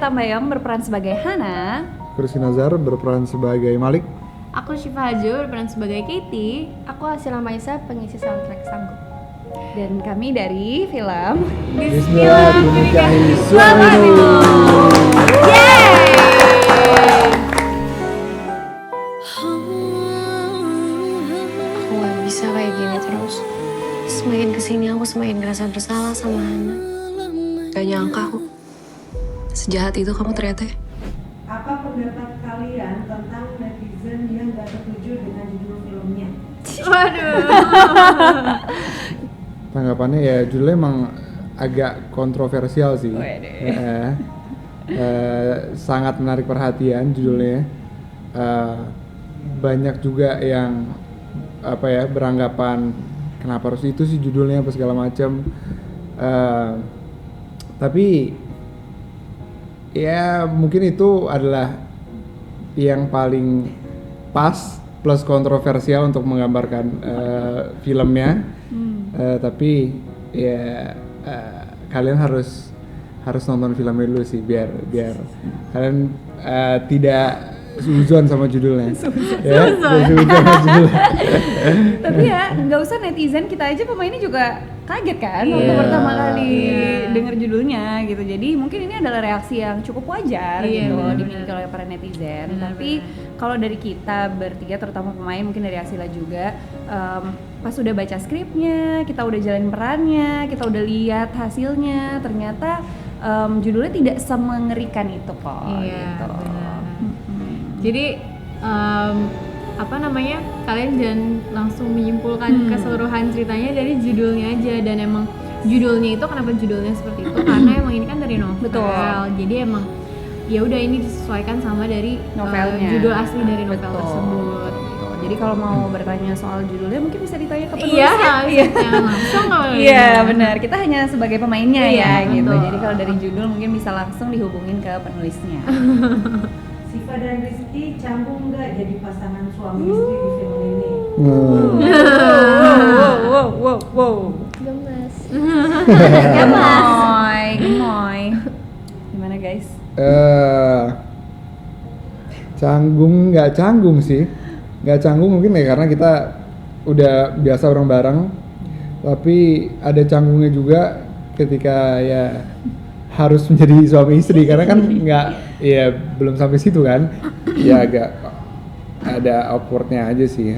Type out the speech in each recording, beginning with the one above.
Tambayong berperan sebagai Hana. Rizky Nazar berperan sebagai Malik. Aku Syifa Hajo berperan sebagai Katie. Aku Asila Maisa, pengisi soundtrack Sanggup. Dan kami dari film Bismillah menikahi suamimu. Aku gak bisa kayak gini terus. Semakin kesini aku semakin ngerasa bersalah sama Hana. Gak nyangka aku sejahat itu kamu ternyata. Apa pendapat kalian tentang netizen yang gak setuju dengan judul filmnya? Waduh. Tanggapannya ya judulnya emang agak kontroversial sih. Sangat menarik perhatian judulnya. Banyak juga yang beranggapan kenapa harus itu sih judulnya apa segala macam. Tapi ya mungkin itu adalah yang paling pas plus kontroversial untuk menggambarkan filmnya. Tapi ya kalian harus nonton filmnya dulu sih biar kalian tidak suzon sama judulnya. Suzon sama judulnya. Tapi ya nggak usah netizen, kita aja pemainnya juga kaget kan waktu pertama kali denger judulnya gitu. Jadi mungkin ini adalah reaksi yang cukup wajar gitu dimiliki oleh para netizen. Tapi kalau dari kita bertiga, terutama pemain, mungkin dari Asila juga, pas udah baca skripnya, kita udah jalanin perannya, kita udah lihat hasilnya, ternyata judulnya tidak semengerikan itu kok. Gitu. Jadi kalian jangan langsung menyimpulkan keseluruhan ceritanya dari judulnya aja. Dan emang judulnya itu, kenapa judulnya seperti itu, karena emang ini kan dari novel. Betul. Jadi emang ya udah ini disesuaikan sama dari novelnya, judul asli dari novel tersebut. Jadi kalau mau bertanya soal judulnya mungkin bisa ditanya ke penulisnya. Langsung. Iya benar, kita hanya sebagai pemainnya gitu. Betul. Jadi kalau dari judul mungkin bisa langsung dihubungin ke penulisnya. Syifa dan Rizky canggung nggak jadi pasangan suami istri di film ini? Wow. Gemes. Gemoy. Gimana guys? Canggung nggak canggung sih, nggak canggung mungkin ya karena kita udah biasa orang bareng, tapi ada canggungnya juga ketika ya harus menjadi suami istri karena kan nggak, ya belum sampai situ kan, ya agak ada awkwardnya aja sih.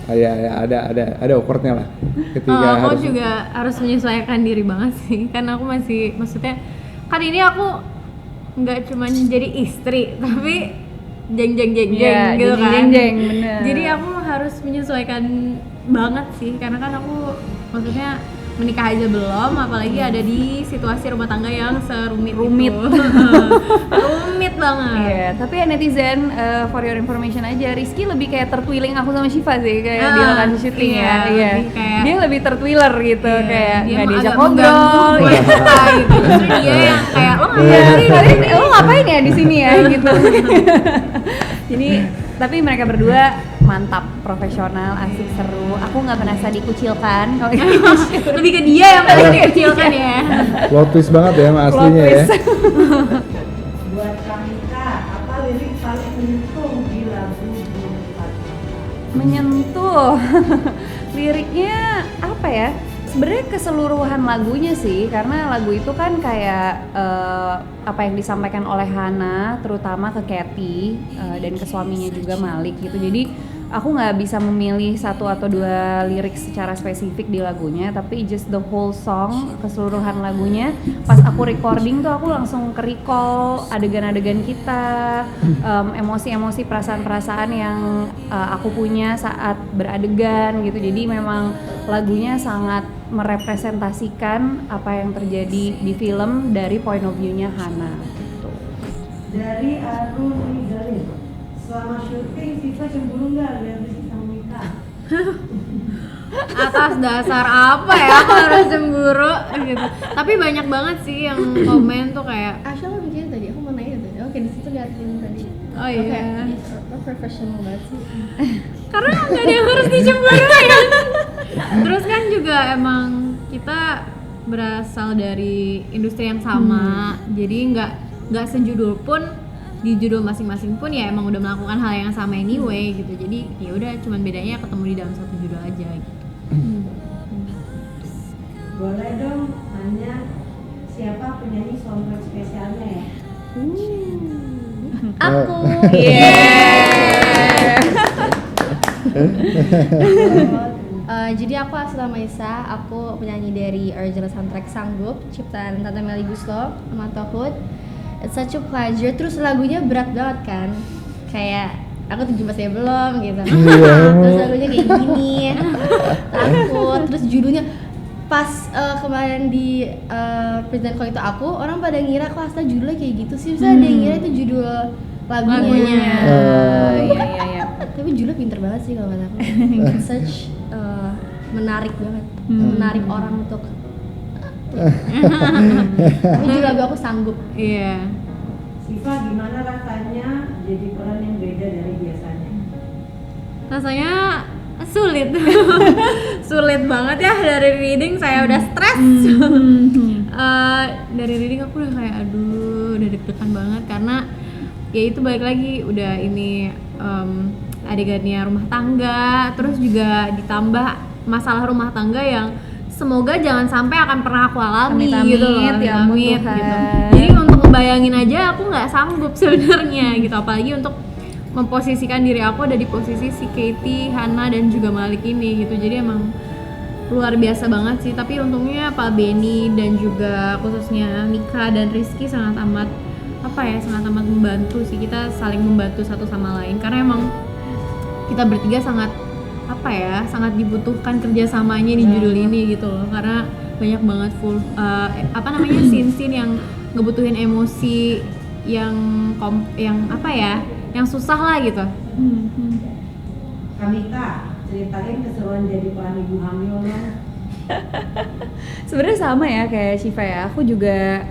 Ya ada awkwardnya lah ketika aku juga harus menyesuaikan diri banget sih, karena aku masih, maksudnya kan ini aku nggak cuma jadi istri tapi jeng gitu kan. Bener. Jadi aku harus menyesuaikan banget sih, karena kan aku maksudnya menikah aja belum, apalagi ada di situasi rumah tangga yang serumit itu. Rumit banget. Iya, tapi ya netizen, for your information aja, Rizky lebih kayak tertwilling aku sama Syifa sih, kayak di lokasi syuting Iya. Dia lebih tertwiller gitu, kayak nggak diajak ngobrol gitu. Justru dia yang kayak lo ngapain ya di sini ya gitu. Jadi tapi mereka berdua mantap, profesional, asik, seru. Aku nggak merasa dikucilkan. Lebih ke dia yang paling dikucilkan ya. Plot twist banget ya sama aslinya ya. Buat Kamika, apa lirik paling menyentuh di lagu Bumi Fatma? Menyentuh. Liriknya apa ya? Sebenarnya keseluruhan lagunya sih, karena lagu itu kan kayak apa yang disampaikan oleh Hana, terutama ke Katie dan ke suaminya juga Malik gitu. Jadi aku nggak bisa memilih satu atau dua lirik secara spesifik di lagunya, tapi just the whole song, keseluruhan lagunya. Pas aku recording tuh aku langsung ke-recall adegan-adegan kita, emosi-emosi, perasaan-perasaan yang aku punya saat beradegan gitu. Jadi memang lagunya sangat merepresentasikan apa yang terjadi di film dari point of view-nya Hana gitu. Dari Arun Rizalin, selama syuting Syifa cemburu nggak lihat Rizky sama Mika? Atas dasar apa ya aku harus cemburu gitu. Tapi banyak banget sih yang komen tuh kayak Asya lo bikin tadi, aku mau nanya tadi. Oke, di situ liatin tadi. oh iya. Lo profesional banget sih. Karena nggak ada yang harus dicemburuin. Terus kan juga emang kita berasal dari industri yang sama, jadi nggak sejudul pun, di judul masing-masing pun ya emang udah melakukan hal yang sama anyway gitu. Jadi ya udah, cuman bedanya ketemu di dalam satu judul aja gitu. Boleh dong nanya siapa penyanyi soundtrack spesialnya ya? Aku. Jadi aku Asila Maisa, aku penyanyi dari original soundtrack Sanggup, ciptaan Tante Melly Guslo sama Tohut. It's such a pleasure. Terus lagunya berat banget kan, kayak aku 17 ya belum gitu. Terus lagunya kayak gini, takut. Terus judulnya pas kemarin di present call itu orang pada ngira kok Asla judulnya kayak gitu sih. Bisa ada yang ngira itu judul lagunya. Iya. Tapi judulnya pinter banget sih kalau kata aku. It's such menarik banget, menarik orang untuk. Tapi juga lagu aku Sanggup. Iya. Siva, gimana rasanya jadi peran yang beda dari biasanya? Rasanya sulit. Sulit banget ya. Dari reading saya udah stres. Dari reading aku udah kayak aduh, udah deg-degan banget karena ya itu balik lagi udah ini adegannya rumah tangga, terus juga ditambah masalah rumah tangga yang semoga jangan sampai akan pernah aku alami gitu loh, ya ampun amit Tuhan. gitu. Jadi untuk ngebayangin aja aku nggak sanggup sebenarnya gitu, apalagi untuk memposisikan diri aku ada di posisi si Katie, Hana dan juga Malik ini gitu. Jadi emang luar biasa banget sih, tapi untungnya Pak Benny dan juga khususnya Mika dan Rizky sangat amat membantu sih. Kita saling membantu satu sama lain karena emang kita bertiga sangat dibutuhkan kerjasamanya di judul ini gitu loh, karena banyak banget scene-scene yang ngebutuhin emosi yang susah lah gitu. Kamika, ceritain keseruan jadi peran ibu hamil dong. Sebenarnya sama ya kayak Shiva ya. Aku juga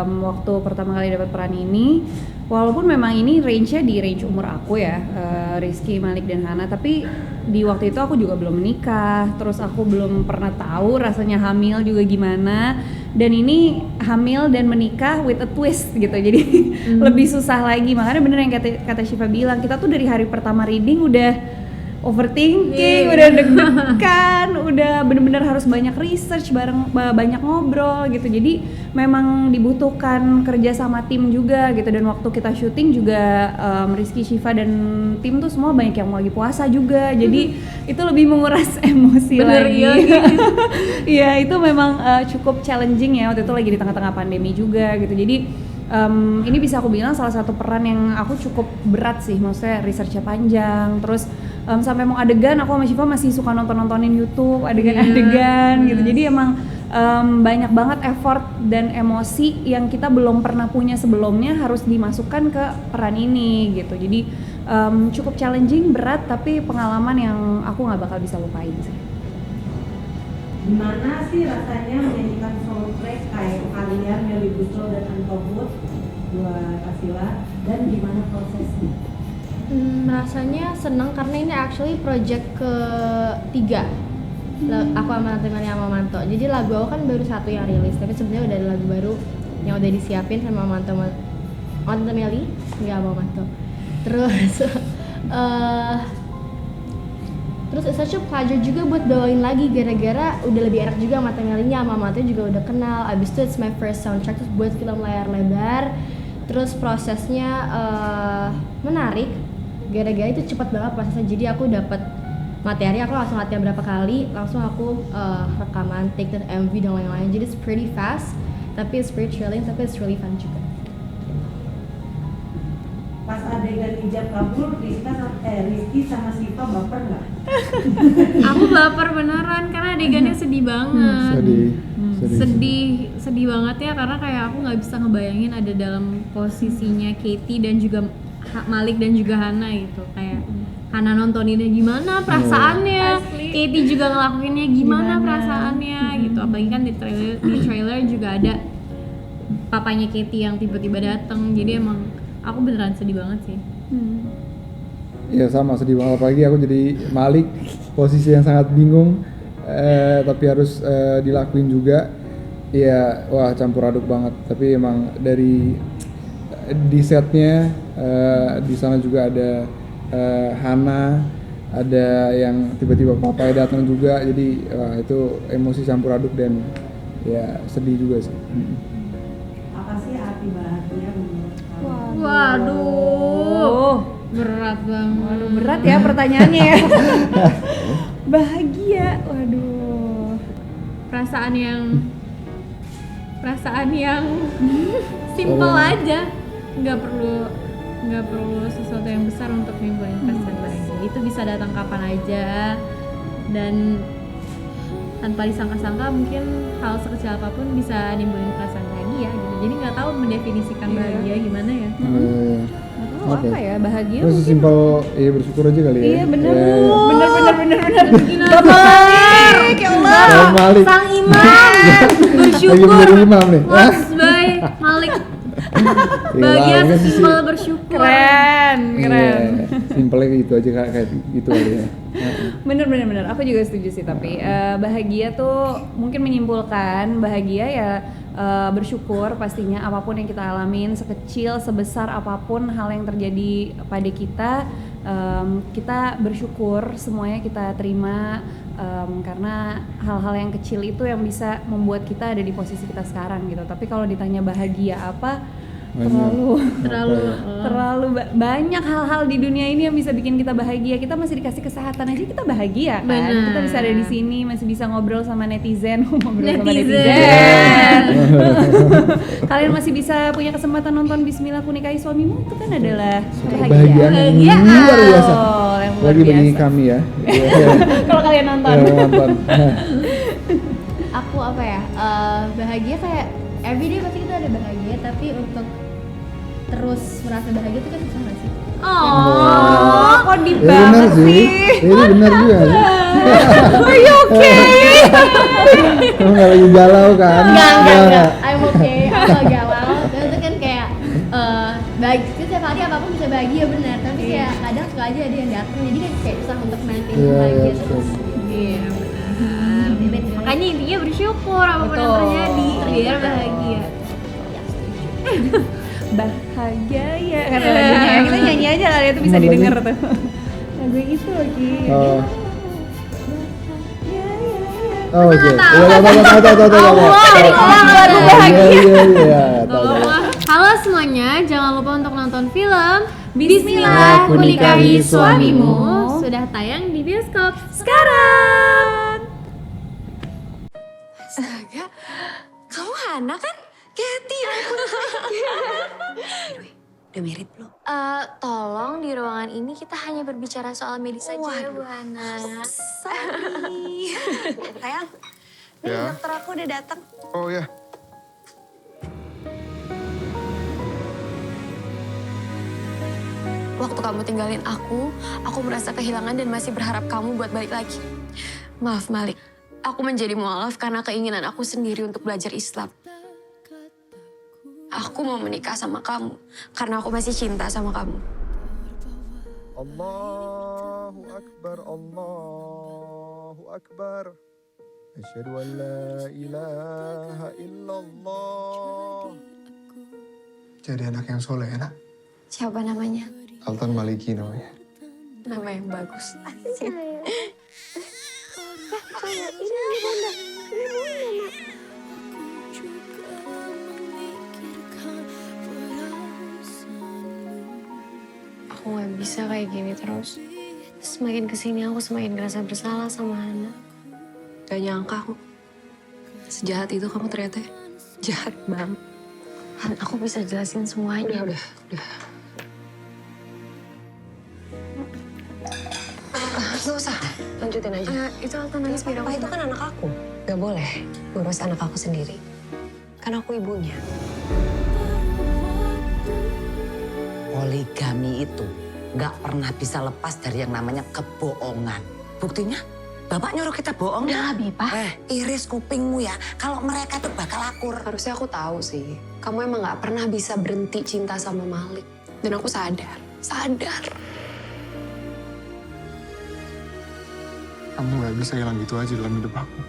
waktu pertama kali dapat peran ini, walaupun memang ini range-nya di range umur aku ya, Rizky, Malik dan Hana, tapi di waktu itu aku juga belum menikah, terus aku belum pernah tahu rasanya hamil juga gimana, dan ini hamil dan menikah with a twist gitu, jadi lebih susah lagi. Makanya bener yang kata Shiva bilang, kita tuh dari hari pertama reading udah overthinking, udah deg-degan, udah bener-bener harus banyak research banyak ngobrol gitu. Jadi memang dibutuhkan kerja sama tim juga gitu. Dan waktu kita syuting juga Rizky, Shiva dan tim tuh semua banyak yang lagi puasa juga. Jadi itu lebih menguras emosi lagi. Iya, itu memang cukup challenging ya. Waktu itu lagi di tengah-tengah pandemi juga gitu. Jadi ini bisa aku bilang salah satu peran yang aku cukup berat sih, maksudnya researchnya panjang, terus sampai mau adegan aku sama Shiva masih suka nontonin YouTube adegan-adegan gitu. Jadi emang banyak banget effort dan emosi yang kita belum pernah punya sebelumnya harus dimasukkan ke peran ini gitu. Jadi cukup challenging, berat, tapi pengalaman yang aku nggak bakal bisa lupain sih. Gimana sih rasanya menyanyikan soundtrack kayak kalian, Melly Guslo dan Tohut buat Asila, dan gimana prosesnya? Rasanya seneng karena ini actually project ketiga aku sama Tante Melly sama Manto. Jadi lagu aku kan baru satu yang rilis, tapi sebenarnya udah ada lagu baru yang udah disiapin sama Manto, Tante Melly, nggak sama Manto. Terus it's such a pleasure juga buat bawain lagi, gara-gara udah lebih enak juga sama Tante Melly-nya, sama Manto juga udah kenal. Abis itu it's my first soundtrack terus buat film layar lebar. Terus prosesnya menarik, gara-gara itu cepat banget prosesnya. Jadi aku dapat materi, aku langsung latihan berapa kali, langsung aku rekaman, take the MV dan lain-lain. Jadi it's pretty fast, tapi it's pretty thrilling, tapi it's really fun juga. Pas adegan ijab kabul, Rizky sama Shiva baper nggak? Aku baper beneran karena adegannya sedih banget. Sedih banget ya, karena kayak aku nggak bisa ngebayangin ada dalam posisinya Katie dan juga Malik dan juga Hana gitu. Kayak Hana nontoninnya gimana perasaannya, Katie juga ngelakuinnya gimana perasaannya gitu. Apalagi kan di trailer juga ada papanya Katie yang tiba-tiba datang. Jadi emang aku beneran sedih banget sih. Ya sama, sedih banget, apalagi aku jadi Malik, posisi yang sangat bingung, tapi harus dilakuin juga. Ya wah, campur aduk banget. Tapi emang dari di setnya di sana juga ada Hana, ada yang tiba-tiba papanya datang juga, jadi itu emosi campur aduk dan ya sedih juga sih. Apa sih arti bahagia menurut kamu? Waduh, berat banget. Waduh, berat ya pertanyaannya ya. Bahagia, waduh. Perasaan yang simple aja, nggak perlu sesuatu yang besar untuk nimbulin perasaan bahagia. Itu bisa datang kapan aja dan tanpa disangka-sangka mungkin hal sekecil apapun bisa nimbulin perasaan bahagia gitu. Jadi nggak tahu mendefinisikan bahagia gimana ya. Nggak tahu apa ya bahagia Terus mungkin. simpel ya bersyukur aja kali ya. Iya bener, Ya. bener. Bapak Malik, ya Allah. Bang Malik. Sang imam Lagi bersyukur. bener imam nih. Mas Bay Malik. Bahagia Gila, ini sih- sesimpel bersyukur. Keren. Iya, simpelnya gitu aja kayak gitu kali ya. Bener. Aku juga setuju sih tapi bahagia tuh mungkin menyimpulkan bahagia ya bersyukur pastinya apapun yang kita alamin sekecil sebesar apapun hal yang terjadi pada kita bersyukur semuanya kita terima karena hal-hal yang kecil itu yang bisa membuat kita ada di posisi kita sekarang gitu. Tapi kalau ditanya bahagia apa terlalu banyak hal-hal di dunia ini yang bisa bikin kita bahagia. Kita masih dikasih kesehatan aja kita bahagia kan. Bener. Kita bisa ada di sini, masih bisa ngobrol sama netizen, sama Netizen. netizen. Kalian masih bisa punya kesempatan nonton Bismillah Aku Nikahi Suamimu, itu kan adalah Kebahagiaan yang Bahagia. luar biasa. Oh, yang luar Lagi bagi biasa. kami ya. Kalau kalian nonton. Nonton. Aku apa ya? Bahagia kayak everyday pasti kita ada bahagia, tapi untuk terus merasa bahagia itu kan susah nggak sih? Oh, kok deep Ya benar banget sih. sih. Ini benar juga sih. Are you okay? Kamu nggak lagi galau kan? Enggak. I'm okay. Aku gak galau. Dan itu kan kayak bahagia setiap hari apapun bisa bahagia benar, tapi kayak kadang suka aja ada yang datang, jadi kan kayak susah untuk maintain Iya, bahagia iya, terus. Iya benar. Makanya intinya bersyukur apapun yang Betul. terjadi biar bahagia. Bahagia ya kan lagunya ya. Kita nyanyi aja kali itu bisa Bener lagi. didengar tuh. Lagu itu lagi. Oh. Ya. Oh, oke. tahu. Iya, tahu. Jadi ngomong lagu bahagia. Iya. Halo semuanya, jangan lupa untuk nonton film Bismillah, Aku Nikahi Suamimu. Suamimu. Sudah tayang di bioskop sekarang. Astaga, kamu Hana kan? Katy, ya ampun. Udah merit belum? Tolong di ruangan ini kita hanya berbicara soal medis saja ya Bu Hana. Sorry. Sayang, nih Ya. dokter aku udah datang. Oh ya, Waktu kamu tinggalin aku merasa kehilangan dan masih berharap kamu buat balik lagi. Maaf Malik, aku menjadi mualaf karena keinginan aku sendiri untuk belajar Islam. Aku mau menikah sama kamu karena aku masih cinta sama kamu. Allahu Akbar, Allahu Akbar. Asyhadu an la ilaha illallah. Jadi anak yang soleh ya, Nak? Siapa namanya? Altan Maliki namanya. Nama yang bagus. Aku gak bisa kayak gini terus. Semakin kesini aku semakin ngerasa bersalah sama Hana. Gak nyangka aku. Sejahat itu kamu ternyata. Jahat banget. Han, aku bisa jelasin semuanya. Udah. Gak usah, lanjutin aja. Itu Alta nangis biar itu kan anak aku. Gak boleh ngurus anak aku sendiri. Kan aku ibunya. Poligami itu nggak pernah bisa lepas dari yang namanya kebohongan. Buktinya, Bapak nyuruh kita bohong. Udah lah, Bipa. Iris kupingmu ya, kalau mereka tuh bakal akur. Harusnya aku tahu sih. Kamu emang gak pernah bisa berhenti cinta sama Malik. Dan aku sadar. Kamu gak bisa hilang gitu aja dalam hidup aku.